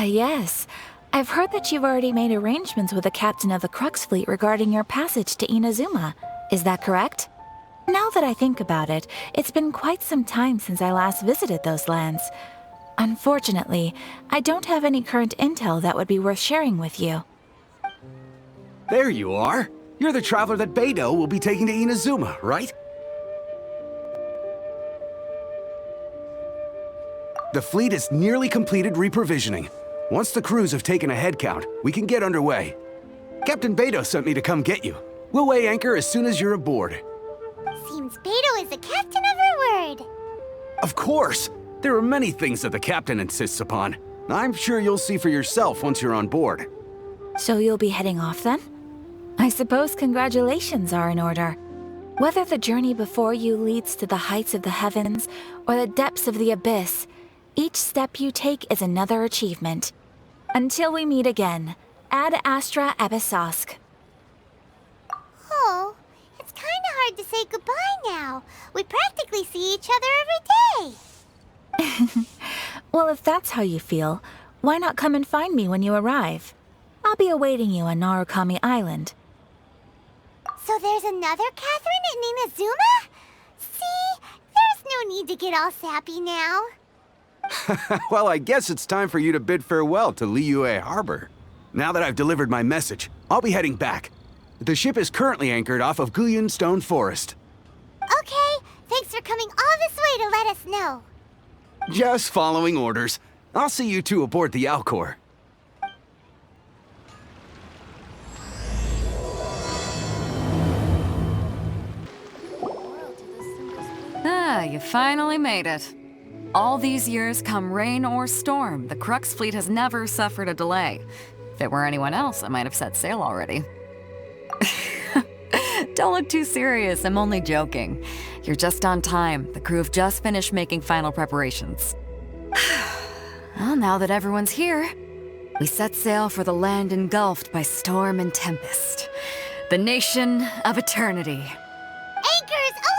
Yes. I've heard that you've already made arrangements with the captain of the Crux fleet regarding your passage to Inazuma. Is that correct? Now that I think about it, it's been quite some time since I last visited those lands. Unfortunately, I don't have any current intel that would be worth sharing with you. There you are. You're the traveler that Beidou will be taking to Inazuma, right? The fleet is nearly completed reprovisioning. Once the crews have taken a head count, we can get underway. Captain Beidou sent me to come get you. We'll weigh anchor as soon as you're aboard. Seems Beidou is the captain of her word. Of course! There are many things that the captain insists upon. I'm sure you'll see for yourself once you're on board. So you'll be heading off then? I suppose congratulations are in order. Whether the journey before you leads to the heights of the heavens or the depths of the abyss, each step you take is another achievement. Until we meet again, Ad Astra Abyssosk. Oh, it's kinda hard to say goodbye now. We practically see each other every day. Well, if that's how you feel, why not come and find me when you arrive? I'll be awaiting you on Narukami Island. So there's another Catherine in Inazuma? See? There's no need to get all sappy now. Well, I guess it's time for you to bid farewell to Liyue Harbor. Now that I've delivered my message, I'll be heading back. The ship is currently anchored off of Guyun Stone Forest. Okay, thanks for coming all this way to let us know. Just following orders. I'll see you two aboard the Alcor. Ah, you finally made it. All these years, come rain or storm, the Crux fleet has never suffered a delay. If it were anyone else, I might have set sail already. Don't look too serious, I'm only joking. You're just on time. The crew have just finished making final preparations. Well, now that everyone's here, we set sail for the land engulfed by storm and tempest. The nation of eternity. Anchors away!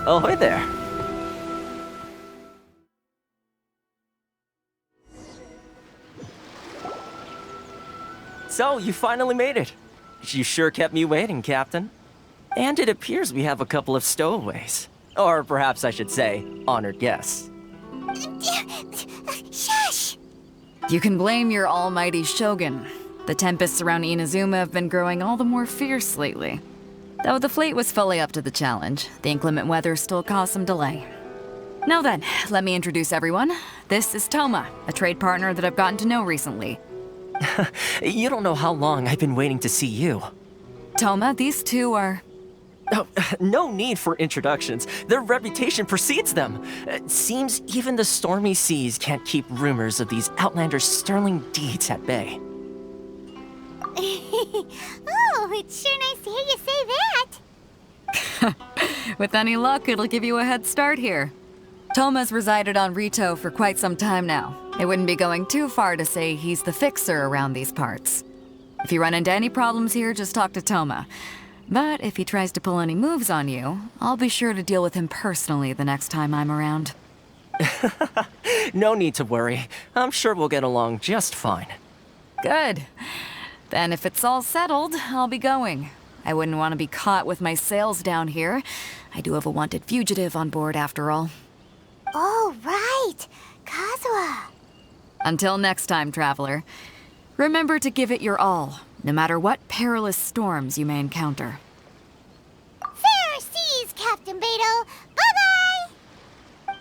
Ahoy there. So, you finally made it. You sure kept me waiting, Captain. And it appears we have a couple of stowaways. Or perhaps I should say, honored guests. Shush! You can blame your almighty Shogun. The tempests around Inazuma have been growing all the more fierce lately. Though the fleet was fully up to the challenge, the inclement weather still caused some delay. Now then, let me introduce everyone. This is Toma, a trade partner that I've gotten to know recently. You don't know how long I've been waiting to see you. Toma, these two are... Oh, no need for introductions. Their reputation precedes them. It seems even the stormy seas can't keep rumors of these outlanders' sterling deeds at bay. Oh, it's sure nice to hear you say that. With any luck, it'll give you a head start here. Toma's resided on Rito for quite some time now. It wouldn't be going too far to say he's the fixer around these parts. If you run into any problems here, just talk to Toma. But if he tries to pull any moves on you, I'll be sure to deal with him personally the next time I'm around. No need to worry. I'm sure we'll get along just fine. Good. Then if it's all settled, I'll be going. I wouldn't want to be caught with my sails down here. I do have a wanted fugitive on board after all. Oh, right. Kazuha. Until next time, traveler. Remember to give it your all, no matter what perilous storms you may encounter. Fair seas, Captain Beto. Bye-bye!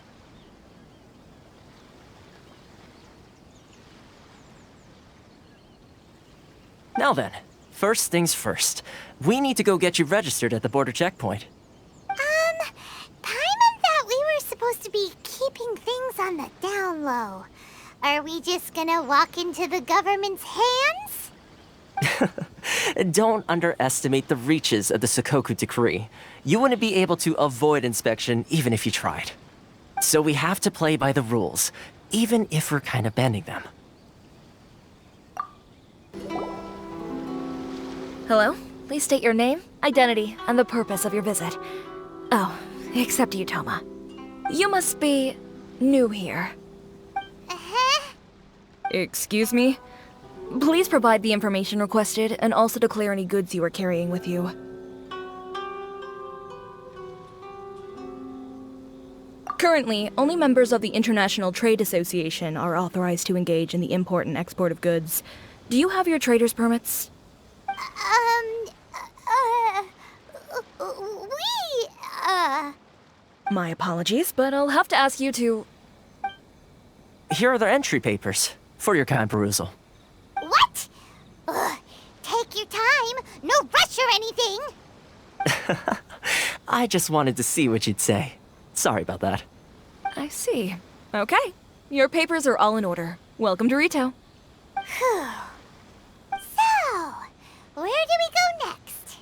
Now then, first things first. We need to go get you registered at the border checkpoint. Paimon thought we were supposed to be keeping things on the down low. Are we just gonna walk into the government's hands? Don't underestimate the reaches of the Sakoku Decree. You wouldn't be able to avoid inspection even if you tried. So we have to play by the rules, even if we're kind of bending them. Hello? Please state your name, identity, and the purpose of your visit. Oh, except you, Toma. You must be new here. Uh-huh. Excuse me? Please provide the information requested and also declare any goods you are carrying with you. Currently, only members of the International Trade Association are authorized to engage in the import and export of goods. Do you have your trader's permits? My apologies, but I'll have to ask you to... Here are the entry papers for your kind perusal. What? Ugh, take your time. No rush or anything. I just wanted to see what you'd say. Sorry about that. I see. Okay. Your papers are all in order. Welcome to Rito. So, where do we go next?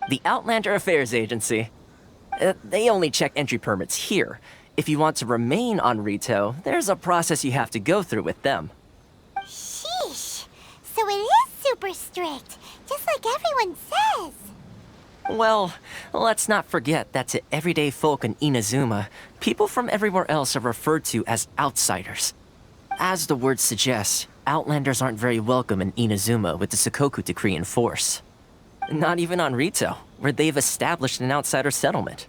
The Outlander Affairs Agency. They only check entry permits here. If you want to remain on Rito, there's a process you have to go through with them. Sheesh. So it is super strict, just like everyone says. Well, let's not forget that to everyday folk in Inazuma, people from everywhere else are referred to as outsiders. As the word suggests, Outlanders aren't very welcome in Inazuma with the Sakoku Decree in force. Not even on Rito, where they've established an outsider settlement.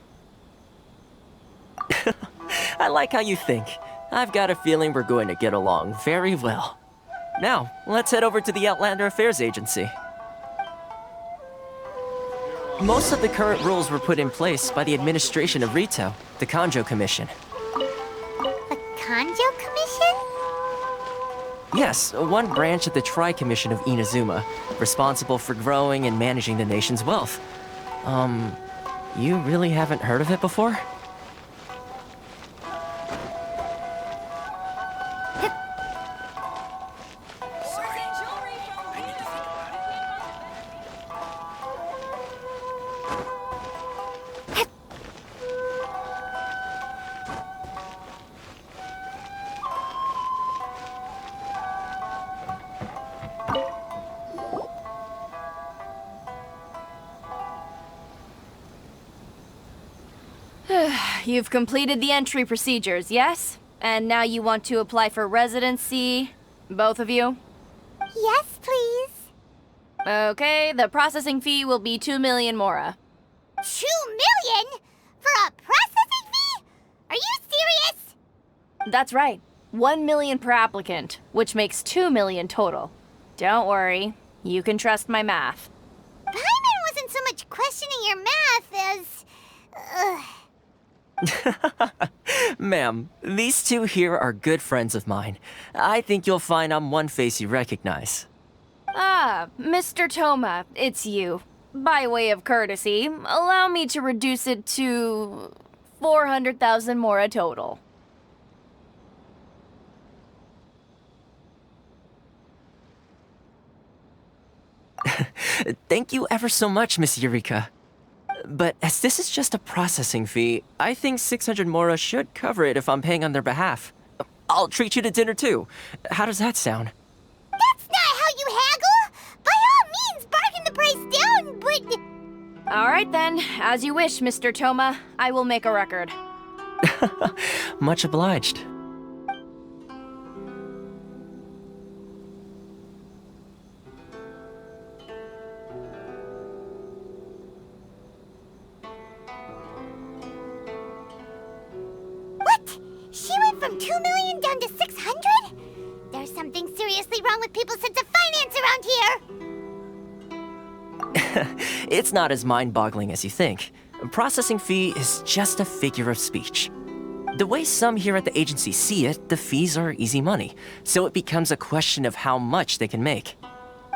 I like how you think. I've got a feeling we're going to get along very well. Now, let's head over to the Outlander Affairs Agency. Most of the current rules were put in place by the administration of Rito, the Kanjo Commission. The Kanjo Commission? Yes, one branch of the Tri-Commission of Inazuma, responsible for growing and managing the nation's wealth. You really haven't heard of it before? You've completed the entry procedures, yes? And now you want to apply for residency? Both of you? Yes, please. Okay, the processing fee will be 2 million mora. 2 million? For a processing fee? Are you serious? That's right. 1 million per applicant, which makes 2 million total. Don't worry, you can trust my math. Paimon wasn't so much questioning your math as... Ma'am, these two here are good friends of mine. I think you'll find I'm one face you recognize. Ah, Mr. Toma, it's you. By way of courtesy, allow me to reduce it to 400,000 mora total. Thank you ever so much, Miss Eureka. But as this is just a processing fee, I think 600 Mora should cover it if I'm paying on their behalf. I'll treat you to dinner too. How does that sound? That's not how you haggle! By all means, bargain the price down, but... All right then, as you wish, Mr. Toma. I will make a record. Much obliged. What? She went from 2 million down to 600? There's something seriously wrong with people's sense of finance around here! It's not as mind-boggling as you think. A processing fee is just a figure of speech. The way some here at the agency see it, the fees are easy money, so it becomes a question of how much they can make.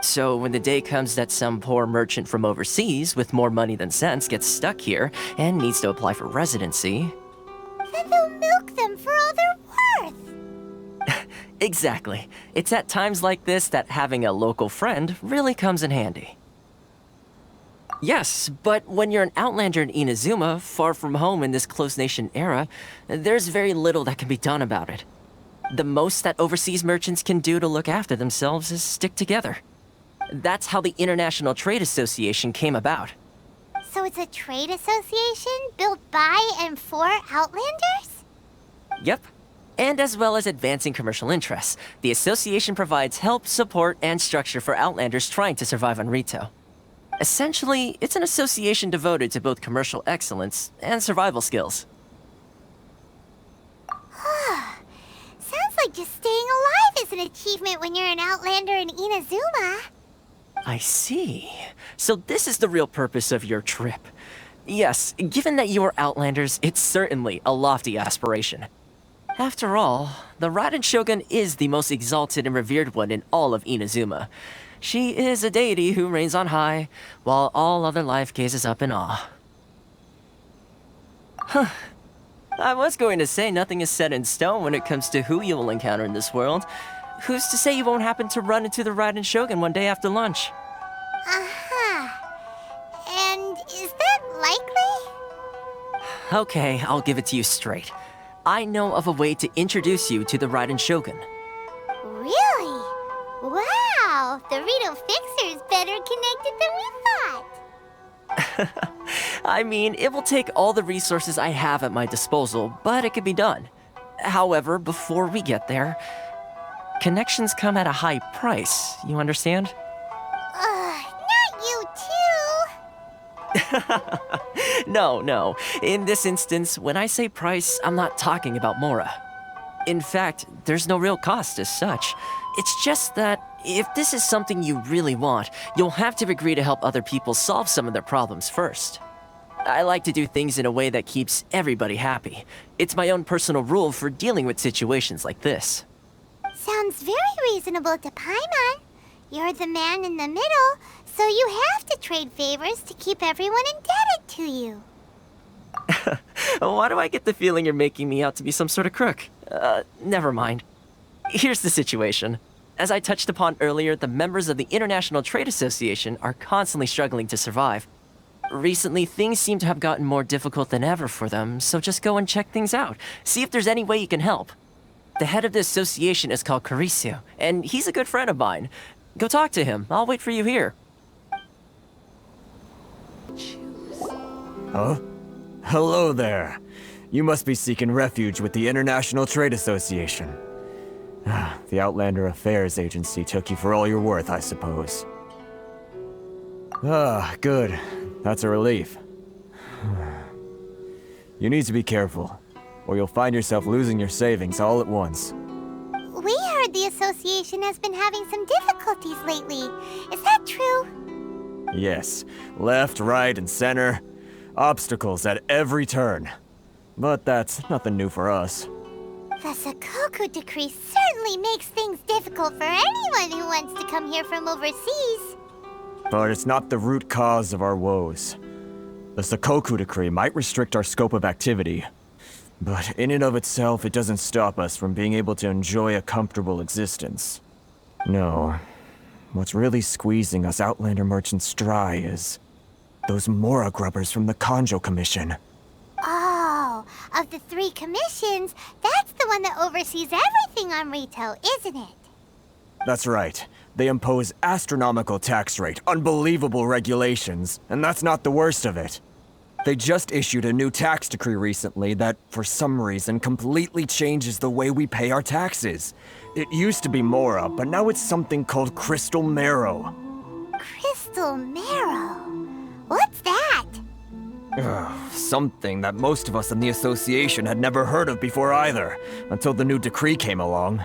So when the day comes that some poor merchant from overseas with more money than sense gets stuck here and needs to apply for residency... Then they'll milk them for all they're worth! Exactly. It's at times like this that having a local friend really comes in handy. Yes, but when you're an outlander in Inazuma, far from home in this closed nation era, there's very little that can be done about it. The most that overseas merchants can do to look after themselves is stick together. That's how the International Trade Association came about. So it's a trade association built by and for Outlanders? Yep. And as well as advancing commercial interests, the association provides help, support, and structure for Outlanders trying to survive on Rito. Essentially, it's an association devoted to both commercial excellence and survival skills. Sounds like just staying alive is an achievement when you're an Outlander in Inazuma. I see. So this is the real purpose of your trip. Yes, given that you are Outlanders, it's certainly a lofty aspiration. After all, the Raiden Shogun is the most exalted and revered one in all of Inazuma. She is a deity who reigns on high, while all other life gazes up in awe. Huh. I was going to say nothing is set in stone when it comes to who you will encounter in this world. Who's to say you won't happen to run into the Raiden Shogun one day after lunch? Uh-huh. And is that likely? Okay, I'll give it to you straight. I know of a way to introduce you to the Raiden Shogun. Really? Wow, the Rito Fixer is better connected than we thought. I mean, it will take all the resources I have at my disposal, but it can be done. However, before we get there, connections come at a high price, you understand? Not you too. No. In this instance, when I say price, I'm not talking about Mora. In fact, there's no real cost as such. It's just that if this is something you really want, you'll have to agree to help other people solve some of their problems first. I like to do things in a way that keeps everybody happy. It's my own personal rule for dealing with situations like this. Sounds very reasonable to Paimon. You're the man in the middle, so you have to trade favors to keep everyone indebted to you. Why do I get the feeling you're making me out to be some sort of crook? Never mind. Here's the situation. As I touched upon earlier, the members of the International Trade Association are constantly struggling to survive. Recently, things seem to have gotten more difficult than ever for them, so just go and check things out. See if there's any way you can help. The head of the association is called Carisio, and he's a good friend of mine. Go talk to him. I'll wait for you here. Huh? Hello there. You must be seeking refuge with the International Trade Association. The Outlander Affairs Agency took you for all you're worth, I suppose. Good. That's a relief. You need to be careful, or you'll find yourself losing your savings all at once. We heard the association has been having some difficulties lately. Is that true? Yes. Left, right, and center. Obstacles at every turn. But that's nothing new for us. The Sakoku decree certainly makes things difficult for anyone who wants to come here from overseas. But it's not the root cause of our woes. The Sakoku decree might restrict our scope of activity, but in and of itself, it doesn't stop us from being able to enjoy a comfortable existence. No. what's really squeezing us Outlander merchants dry is those Mora grubbers from the Conjo Commission. Oh, of the 3 commissions, that's the one that oversees everything on Rito, isn't it? That's right. They impose astronomical tax rate, unbelievable regulations, and that's not the worst of it. They just issued a new tax decree recently that, for some reason, completely changes the way we pay our taxes. It used to be Mora, but now it's something called Crystal Marrow. Crystal Marrow? What's that? Something that most of us in the association had never heard of before either, until the new decree came along.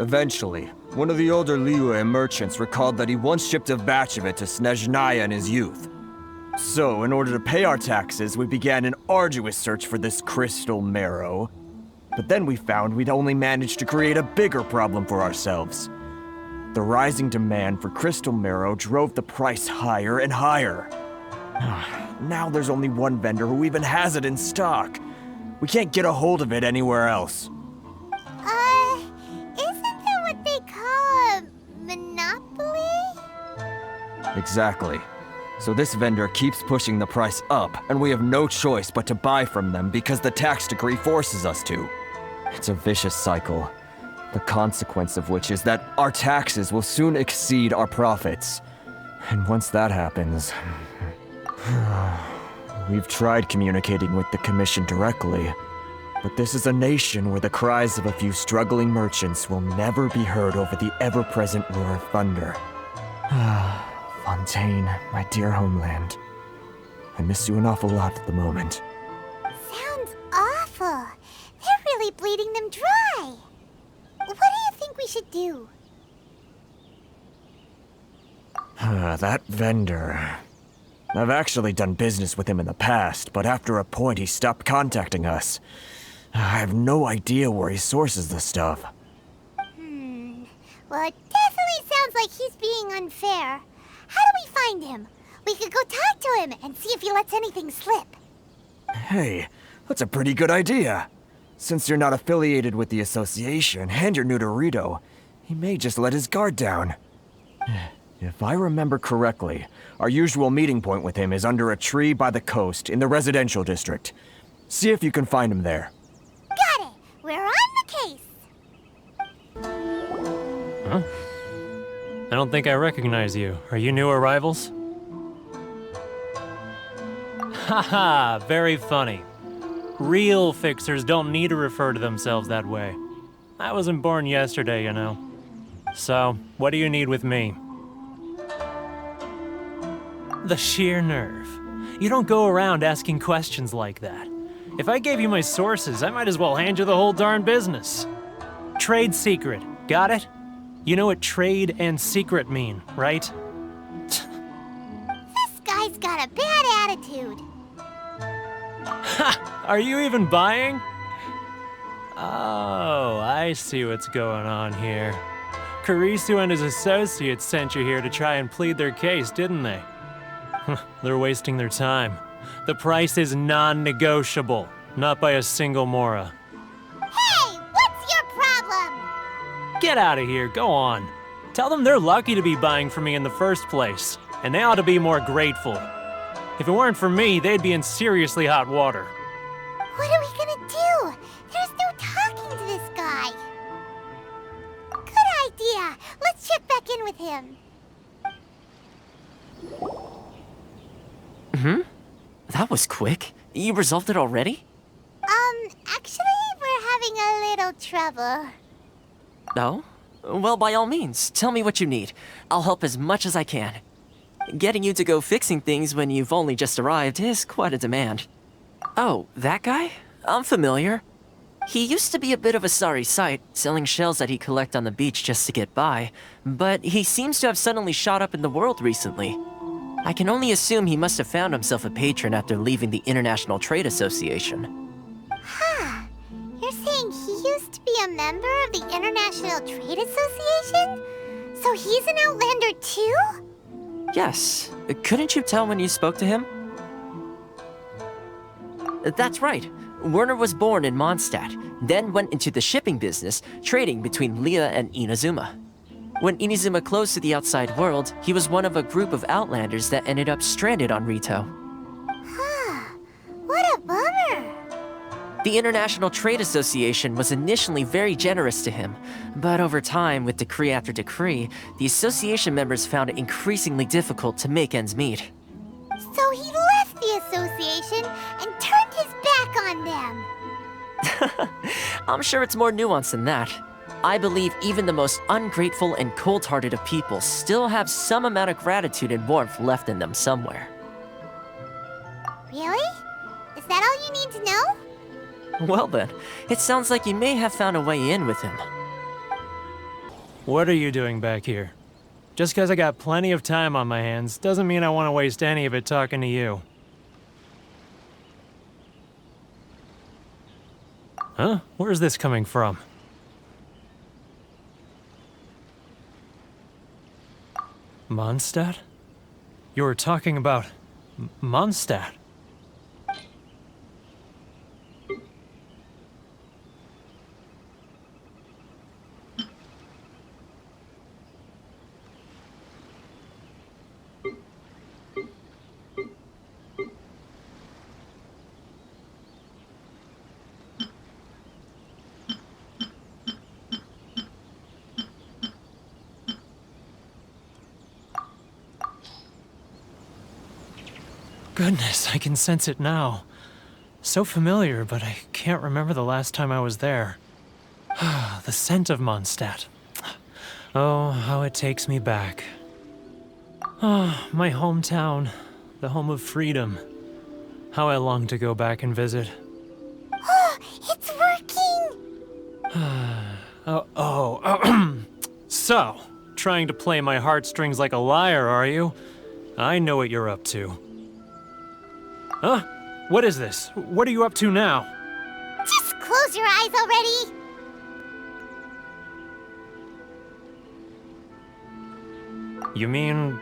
Eventually, one of the older Liyue merchants recalled that he once shipped a batch of it to Snezhnaya in his youth. So, in order to pay our taxes, we began an arduous search for this Crystal Marrow. But then we found we'd only managed to create a bigger problem for ourselves. The rising demand for Crystal Marrow drove the price higher and higher. Now there's only one vendor who even has it in stock. We can't get a hold of it anywhere else. Isn't that what they call a monopoly? Exactly. So this vendor keeps pushing the price up, and we have no choice but to buy from them because the tax decree forces us to. It's a vicious cycle, the consequence of which is that our taxes will soon exceed our profits. And once that happens... We've tried communicating with the Commission directly, but this is a nation where the cries of a few struggling merchants will never be heard over the ever-present roar of thunder. Fontaine, my dear homeland. I miss you an awful lot at the moment. Sounds awful. They're really bleeding them dry. What do you think we should do? That vendor... I've actually done business with him in the past, but after a point he stopped contacting us. I have no idea where he sources the stuff. Well, it definitely sounds like he's being unfair. How do we find him? We could go talk to him and see if he lets anything slip. Hey, that's a pretty good idea. Since you're not affiliated with the association and you're new to Rito, he may just let his guard down. If I remember correctly, our usual meeting point with him is under a tree by the coast in the residential district. See if you can find him there. Got it! We're on the case! Huh? I don't think I recognize you. Are you new arrivals? Haha, very funny. Real fixers don't need to refer to themselves that way. I wasn't born yesterday, you know. So, what do you need with me? The sheer nerve. You don't go around asking questions like that. If I gave you my sources, I might as well hand you the whole darn business. Trade secret, got it? You know what trade and secret mean, right? This guy's got a bad attitude. Ha! Are you even buying? Oh, I see what's going on here. Kurisu and his associates sent you here to try and plead their case, didn't they? They're wasting their time. The price is non-negotiable, not by a single Mora. Hey, what's your problem? Get out of here, go on. Tell them they're lucky to be buying from me in the first place, and they ought to be more grateful. If it weren't for me, they'd be in seriously hot water. What are we gonna do? There's no talking to this guy. Good idea. Let's check back in with him. That was quick. You resolved it already? Actually, we're having a little trouble. No? Well, by all means, tell me what you need. I'll help as much as I can. Getting you to go fixing things when you've only just arrived is quite a demand. Oh, that guy? I'm familiar. He used to be a bit of a sorry sight, selling shells that he'd collect on the beach just to get by, but he seems to have suddenly shot up in the world recently. I can only assume he must have found himself a patron after leaving the International Trade Association. Huh. You're saying he used to be a member of the International Trade Association? So he's an Outlander too? Yes. Couldn't you tell when you spoke to him? That's right. Werner was born in Mondstadt, then went into the shipping business, trading between Leah and Inazuma. When Inazuma closed to the outside world, he was one of a group of outlanders that ended up stranded on Rito. What a bummer. The International Trade Association was initially very generous to him, but over time, with decree after decree, the association members found it increasingly difficult to make ends meet. So he left the association and turned his back on them. I'm sure it's more nuanced than that. I believe even the most ungrateful and cold-hearted of people still have some amount of gratitude and warmth left in them somewhere. Really? Is that all you need to know? Well then, it sounds like you may have found a way in with him. What are you doing back here? Just because I got plenty of time on my hands doesn't mean I want to waste any of it talking to you. Huh? Where's this coming from? Mondstadt? You were talking about Mondstadt. Goodness, I can sense it now. So familiar, but I can't remember the last time I was there. The scent of Mondstadt. Oh, how it takes me back. Oh, my hometown, the home of freedom. How I long to go back and visit. Oh, it's working! So, trying to play my heartstrings like a liar, are you? I know what you're up to. Huh? What is this? What are you up to now? Just close your eyes already! You mean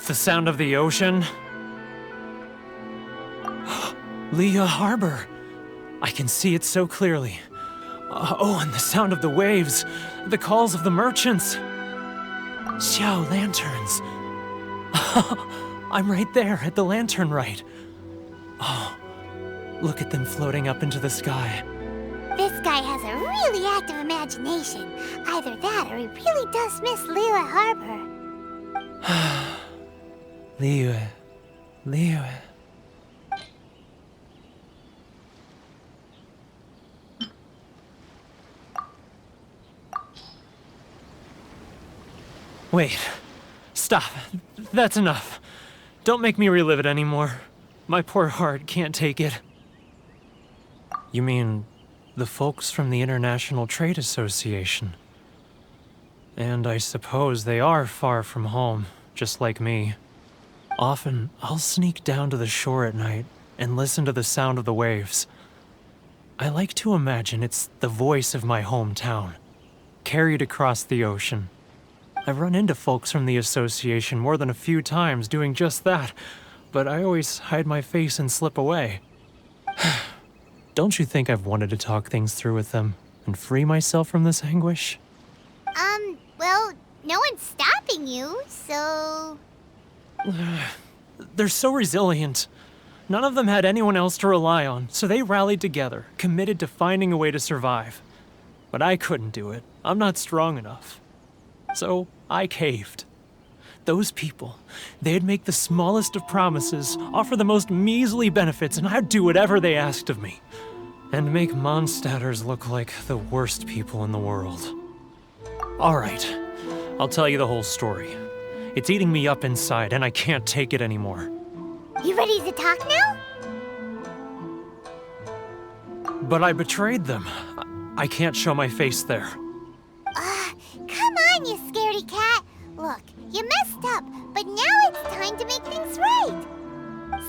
the sound of the ocean? Leah Harbor. I can see it so clearly. Oh, and the sound of the waves. The calls of the merchants. Xiao lanterns. I'm right there at the lantern right. Oh, look at them floating up into the sky. This guy has a really active imagination. Either that or he really does miss Liyue Harbor. Liyue. Wait. Stop. That's enough. Don't make me relive it anymore. My poor heart can't take it. You mean the folks from the International Trade Association? And I suppose they are far from home, just like me. Often, I'll sneak down to the shore at night and listen to the sound of the waves. I like to imagine it's the voice of my hometown, carried across the ocean. I've run into folks from the association more than a few times doing just that, but I always hide my face and slip away. Don't you think I've wanted to talk things through with them and free myself from this anguish? Well, no one's stopping you, so... They're so resilient. None of them had anyone else to rely on, so they rallied together, committed to finding a way to survive. But I couldn't do it. I'm not strong enough. So I caved. Those people, they'd make the smallest of promises, offer the most measly benefits, and I'd do whatever they asked of me. And make Mondstadters look like the worst people in the world. All right, I'll tell you the whole story. It's eating me up inside, and I can't take it anymore. You ready to talk now? But I betrayed them. I can't show my face there. Come on, you scaredy cat. Look, you messed up, but now it's time to make things right.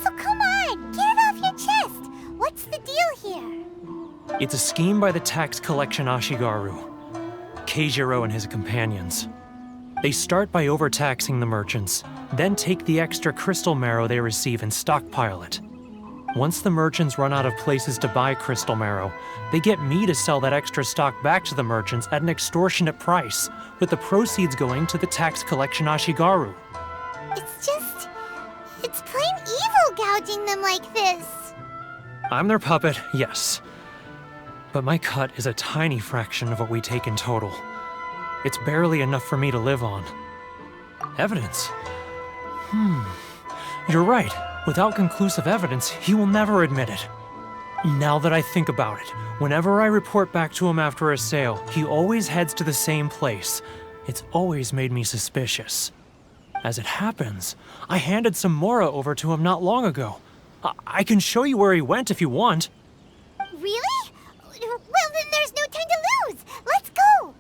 So come on, get it off your chest. What's the deal here? It's a scheme by the tax collection Ashigaru, Keijiro and his companions. They start by overtaxing the merchants, then take the extra crystal marrow they receive and stockpile it. Once the merchants run out of places to buy crystal marrow, they get me to sell that extra stock back to the merchants at an extortionate price, with the proceeds going to the tax collection Ashigaru. It's plain evil gouging them like this. I'm their puppet, yes. But my cut is a tiny fraction of what we take in total. It's barely enough for me to live on. Evidence? You're right. Without conclusive evidence, he will never admit it. Now that I think about it, whenever I report back to him after a sale, he always heads to the same place. It's always made me suspicious. As it happens, I handed some Mora over to him not long ago. I can show you where he went if you want. Really? Well, then there's no time to lose. Let's go.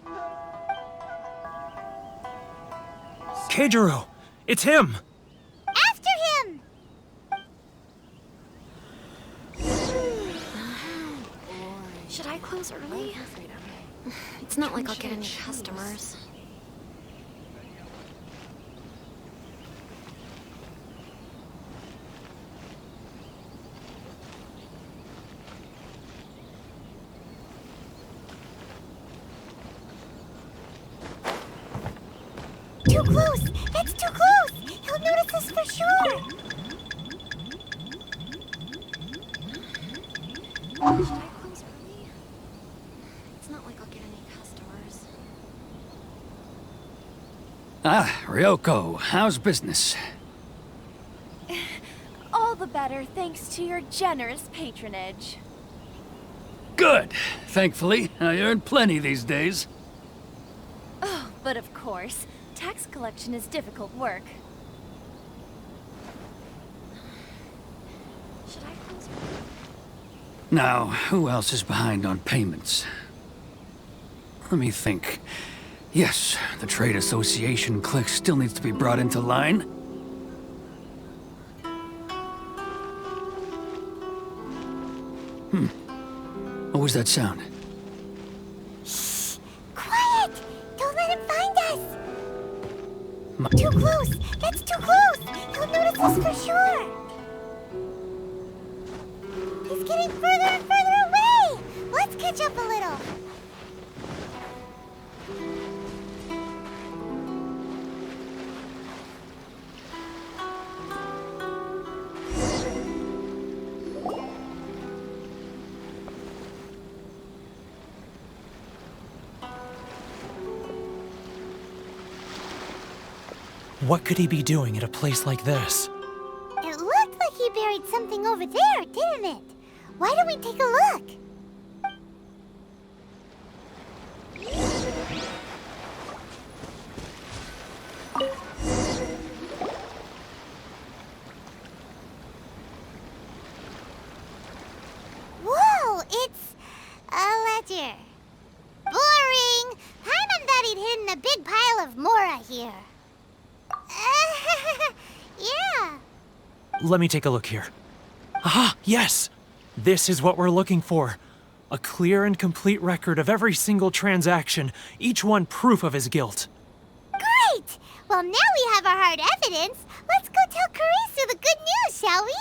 Keijiro, it's him! After him! Should I close early? It's not like I'll get any customers. Too close! That's too close! He'll notice us for sure! Should I close early? It's not like I'll get any customers. Ah, Ryoko, how's business? All the better thanks to your generous patronage. Good. Thankfully, I earn plenty these days. Oh, but of course, tax collection is difficult work. Should I close early? Now, who else is behind on payments? Let me think. Yes, the Trade Association clique still needs to be brought into line. What was that sound? Shh! Quiet! Don't let him find us! Too close! That's too close! He'll notice us for sure! He's getting further and further away! Let's catch up a little! What could he be doing at a place like this? It looked like he buried something over there, didn't it? Why don't we take a look? Whoa, it's a ledger. Boring! Paimon thought he'd hidden a big pile of Mora here. Yeah. Let me take a look here. Ah, yes! This is what we're looking for. A clear and complete record of every single transaction, each one proof of his guilt. Great! Well, now we have our hard evidence. Let's go tell Karisu the good news, shall we?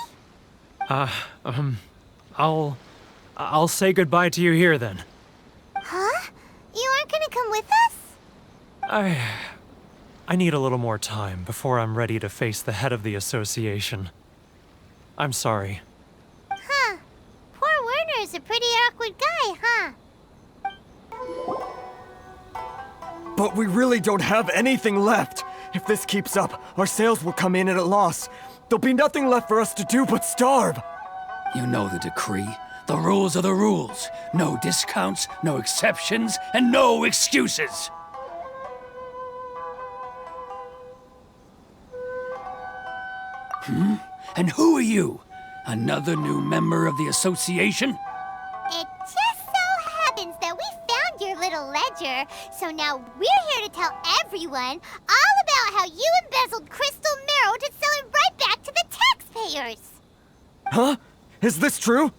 I'll say goodbye to you here then. Huh? You aren't gonna come with us? I need a little more time before I'm ready to face the head of the association. I'm sorry. Huh. Poor Werner's a pretty awkward guy, huh? But we really don't have anything left. If this keeps up, our sales will come in at a loss. There'll be nothing left for us to do but starve. You know the decree. The rules are the rules. No discounts, no exceptions, and no excuses. And who are you? Another new member of the association? It just so happens that we found your little ledger, so now we're here to tell everyone all about how you embezzled crystal marrow to sell it right back to the taxpayers. Huh? Is this true?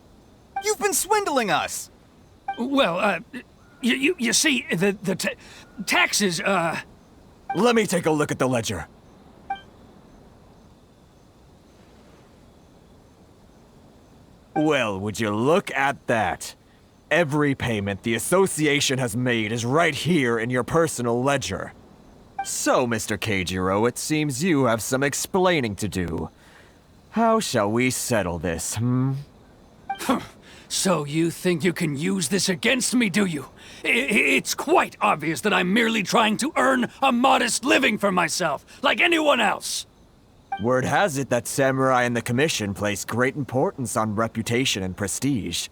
You've been swindling us! Well, you see, the taxes, Let me take a look at the ledger. Well, would you look at that? Every payment the Association has made is right here in your personal ledger. So, Mr. Keijiro, it seems you have some explaining to do. How shall we settle this, So you think you can use this against me, do you? It's quite obvious that I'm merely trying to earn a modest living for myself, like anyone else. Word has it that samurai and the Commission place great importance on reputation and prestige.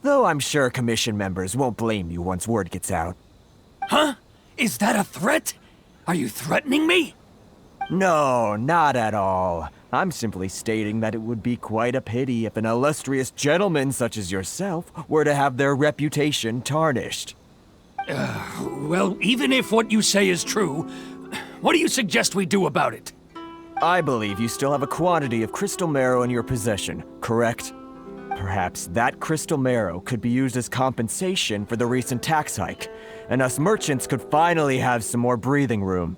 Though I'm sure Commission members won't blame you once word gets out. Huh? Is that a threat? Are you threatening me? No, not at all. I'm simply stating that it would be quite a pity if an illustrious gentleman such as yourself were to have their reputation tarnished. Well, even if what you say is true, what do you suggest we do about it? I believe you still have a quantity of crystal marrow in your possession, correct? Perhaps that crystal marrow could be used as compensation for the recent tax hike, and us merchants could finally have some more breathing room.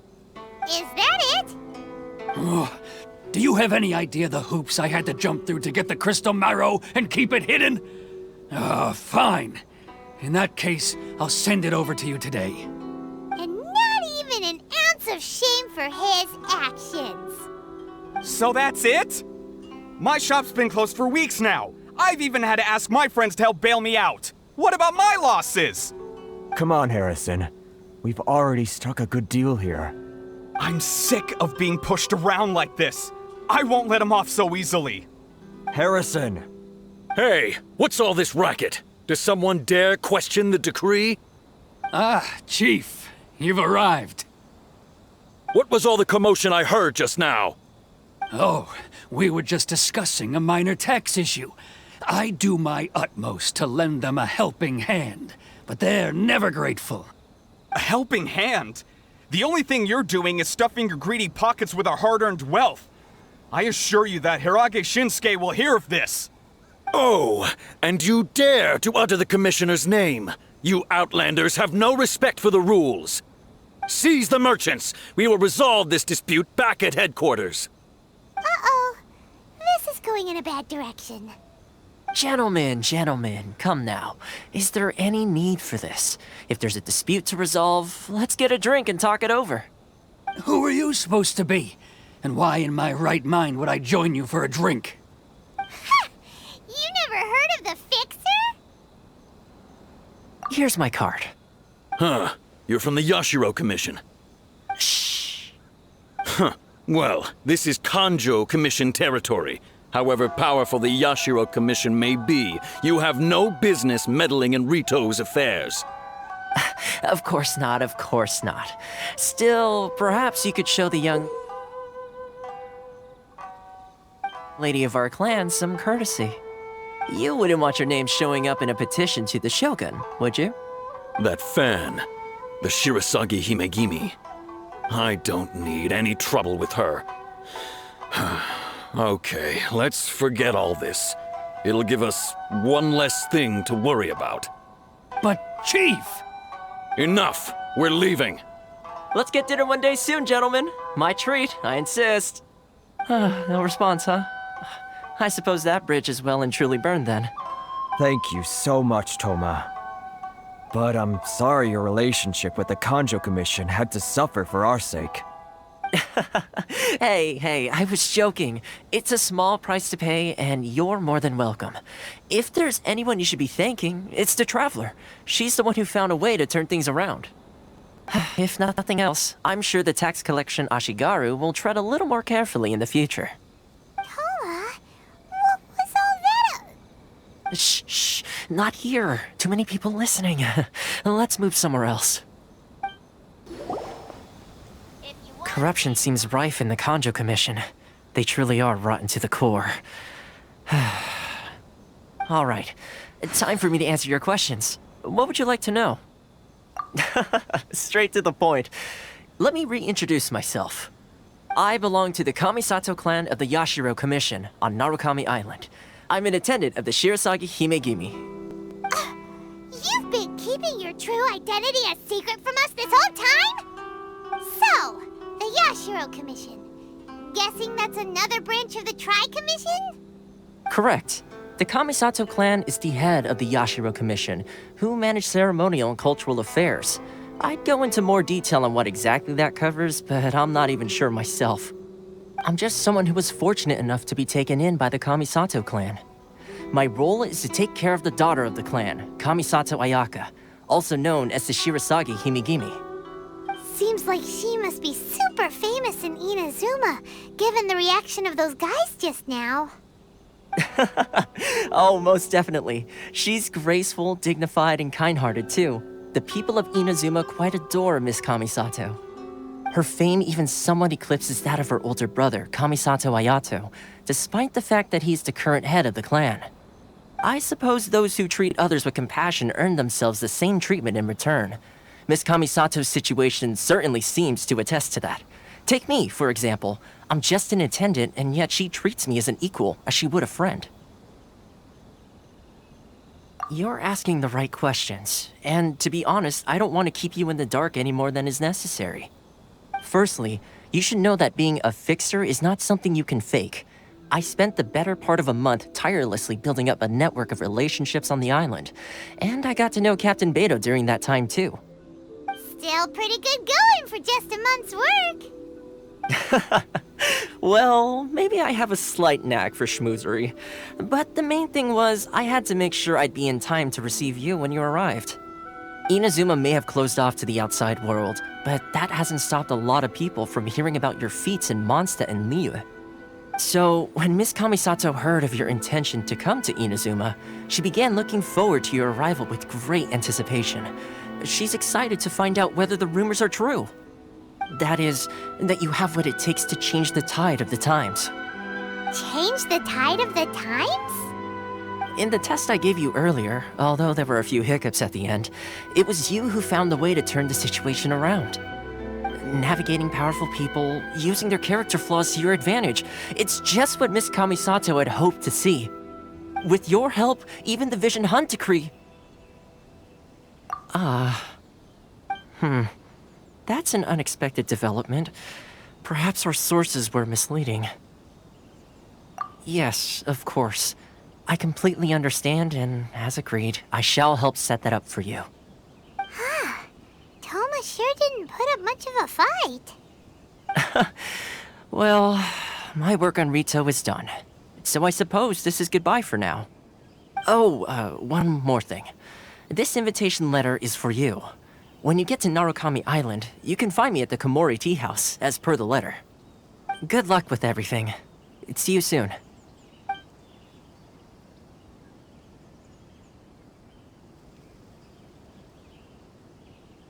Is that it? Do you have any idea the hoops I had to jump through to get the crystal marrow and keep it hidden? Fine. In that case, I'll send it over to you today. And not even an ounce of shame for his actions. So that's it? My shop's been closed for weeks now. I've even had to ask my friends to help bail me out. What about my losses? Come on, Harrison. We've already struck a good deal here. I'm sick of being pushed around like this. I won't let him off so easily. Harrison! Hey, what's all this racket? Does someone dare question the decree? Chief, you've arrived. What was all the commotion I heard just now? Oh, we were just discussing a minor tax issue. I do my utmost to lend them a helping hand, but they're never grateful. A helping hand? The only thing you're doing is stuffing your greedy pockets with our hard-earned wealth. I assure you that Hirage Shinsuke will hear of this. Oh, and you dare to utter the Commissioner's name. You Outlanders have no respect for the rules. Seize the merchants. We will resolve this dispute back at headquarters. Uh-oh. This is going in a bad direction. Gentlemen, come now. Is there any need for this? If there's a dispute to resolve, let's get a drink and talk it over. Who are you supposed to be? And why in my right mind would I join you for a drink? You never heard of the Fixer? Here's my card. Huh. You're from the Yashiro Commission. Shh. Huh. Well, this is Kanjo Commission territory. However powerful the Yashiro Commission may be, you have no business meddling in Rito's affairs. Of course not. Still, perhaps you could show the young lady of our clan some courtesy. You wouldn't want your name showing up in a petition to the Shogun, would you? That fan, the Shirasagi Himegimi. I don't need any trouble with her. Okay, let's forget all this. It'll give us one less thing to worry about. But, Chief! Enough! We're leaving. Let's get dinner one day soon, gentlemen. My treat, I insist. No response, huh? I suppose that bridge is well and truly burned then. Thank you so much, Toma. But I'm sorry your relationship with the Kanjo Commission had to suffer for our sake. Hey, I was joking. It's a small price to pay, and you're more than welcome. If there's anyone you should be thanking, it's the Traveler. She's the one who found a way to turn things around. If nothing else, I'm sure the tax collection Ashigaru will tread a little more carefully in the future. Toma, what was all that? Shh, not here. Too many people listening. Let's move somewhere else. Corruption seems rife in the Kanjo Commission. They truly are rotten to the core. All right, time for me to answer your questions. What would you like to know? Straight to the point. Let me reintroduce myself. I belong to the Kamisato clan of the Yashiro Commission on Narukami Island. I'm an attendant of the Shirasagi Himegimi. You've been keeping your true identity a secret from us this whole time? So, the Yashiro Commission. Guessing that's another branch of the Tri-Commission? Correct. The Kamisato clan is the head of the Yashiro Commission, who manage ceremonial and cultural affairs. I'd go into more detail on what exactly that covers, but I'm not even sure myself. I'm just someone who was fortunate enough to be taken in by the Kamisato clan. My role is to take care of the daughter of the clan, Kamisato Ayaka, also known as the Shirasagi Himigimi. Seems like she must be super famous in Inazuma, given the reaction of those guys just now. Oh, most definitely. She's graceful, dignified, and kind-hearted too. The people of Inazuma quite adore Miss Kamisato. Her fame even somewhat eclipses that of her older brother, Kamisato Ayato, despite the fact that he's the current head of the clan. I suppose those who treat others with compassion earn themselves the same treatment in return. Miss Kamisato's situation certainly seems to attest to that. Take me, for example. I'm just an attendant, and yet she treats me as an equal, as she would a friend. You're asking the right questions, and to be honest, I don't want to keep you in the dark any more than is necessary. Firstly, you should know that being a fixer is not something you can fake. I spent the better part of a month tirelessly building up a network of relationships on the island, and I got to know Captain Beto during that time too. Still pretty good going for just a month's work. Well, maybe I have a slight knack for schmoozery, but the main thing was I had to make sure I'd be in time to receive you when you arrived. Inazuma may have closed off to the outside world, but that hasn't stopped a lot of people from hearing about your feats in Mondstadt and Liyue. So, when Miss Kamisato heard of your intention to come to Inazuma, she began looking forward to your arrival with great anticipation. She's excited to find out whether the rumors are true. That is, that you have what it takes to change the tide of the times. Change the tide of the times? In the test I gave you earlier, although there were a few hiccups at the end, it was you who found the way to turn the situation around. Navigating powerful people, using their character flaws to your advantage. It's just what Miss Kamisato had hoped to see. With your help, even the Vision Hunt decree... That's an unexpected development. Perhaps our sources were misleading. Yes, of course. I completely understand, and as agreed, I shall help set that up for you. Toma sure didn't put up much of a fight. Well, my work on Rito is done. So I suppose this is goodbye for now. Oh, one more thing. This invitation letter is for you. When you get to Narukami Island, you can find me at the Komori Tea House, as per the letter. Good luck with everything. See you soon.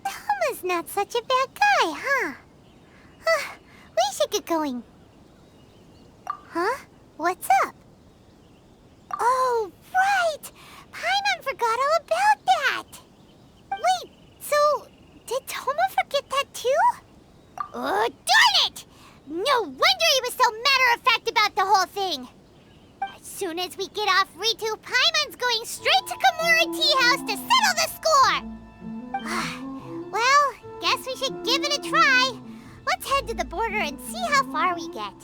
Toma's not such a bad guy, huh? We should get going. Huh? What's up? Oh, right! Paimon forgot all about that! Wait, so did Toma forget that too? Oh, darn it! No wonder he was so matter-of-fact about the whole thing! As soon as we get off Ritu, Paimon's going straight to Komori Tea House to settle the score! Well, guess we should give it a try. Let's head to the border and see how far we get.